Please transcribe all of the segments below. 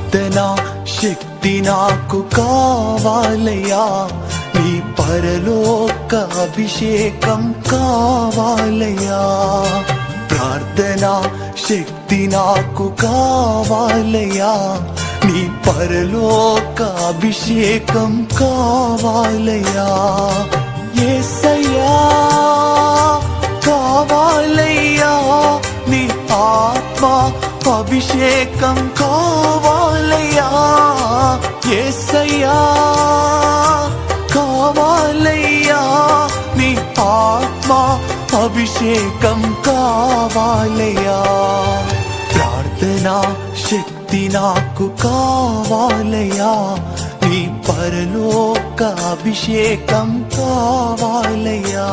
ప్రార్థన శక్తి నాకు కావాలయ్యా, నీ పరలోక అభిషేకం కావాలయ్యా. ప్రార్థన శక్తి నాకు కావాలయ్యా, నీ పరలోక అభిషేకం కావాలయ్యా. యేసయ్యా కావాలయ్యా, నీ ఆత్మ అభిషేకం కావాలయ్యా. యేసయ్యా కావాలయ్యా, నీ ఆత్మ అభిషేకం కావాలయ్యా. ప్రార్థనా శక్తి నాకు కావాలయ్యా, నీ పరలోక అభిషేకం కావాలయ్యా.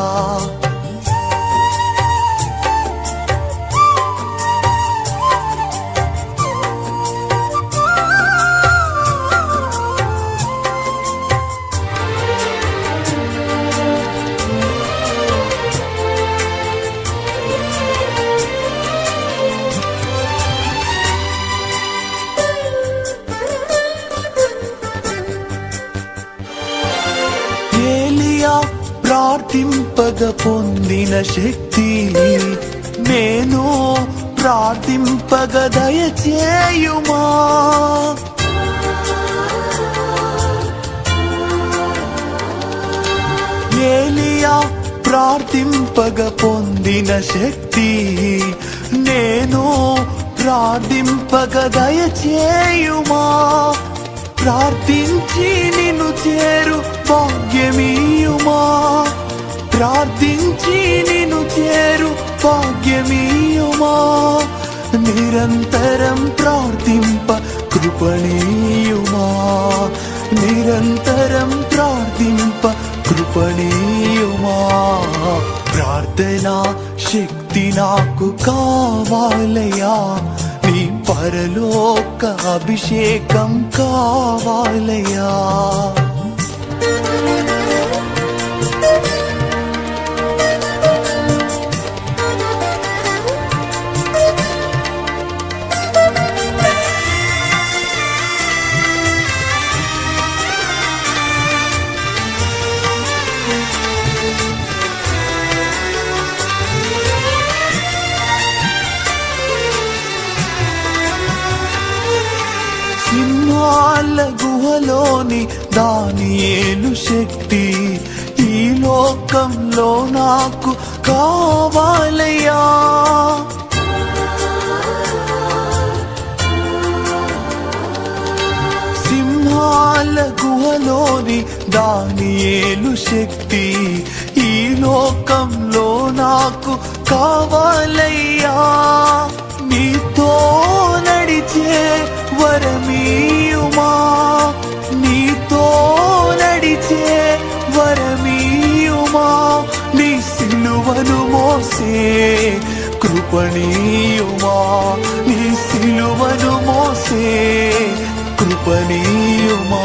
ప్రార్థింపగ పొందిన శక్తి నేను ప్రార్థింపగ దయచేయుమా. ఏలియా ప్రార్థింపగ పొందిన శక్తి నేను ప్రార్థింపగ దయచేయుమా. ప్రార్థించి నిన్ను చేరు భాగ్యమీయుమా, ప్రార్థించి నిన్ను చేరు భాగ్యమీయుమా. నిరంతరం ప్రార్థింప కృపణీయుమా, నిరంతరం ప్రార్థింప కృపణీయుమా. ప్రార్థనా శక్తి నాకు కావాలయ్యా, నీ పరలోక అభిషేకం కావాలయ్యా. సింహాల గుహలోని దానియేలు శక్తి ఈ లోకంలో నాకు కావాలయ్యా. సింహాల గుహలోని దానియేలు శక్తి ఈ లోకంలో నాకు కావాలయ్యా. నీతో నడిచే వరమీయుమా, నీతో నడిచే వరమీయుమా. నీ సిలువను మోసే కృపణీయుమా, నీ సిలువను మోసే కృపణీయుమా.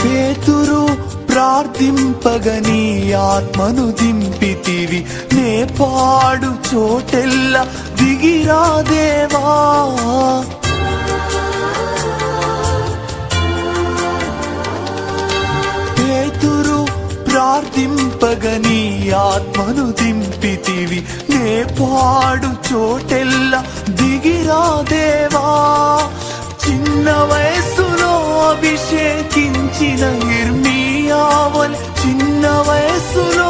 పేతురు ప్రార్థింపగని ఆత్మను దింపితివి, నే పాడు చోటెల్లా దిగిరా దేవా. పేతురు ప్రార్థింపగని ఆత్మను దింపితివి, నే పాడు చోటెల్లా దిగిరా దేవా. చిన్న వయస్సులో అభిషేకించిన ఇర్మియావల్ చిన్న వయస్సులో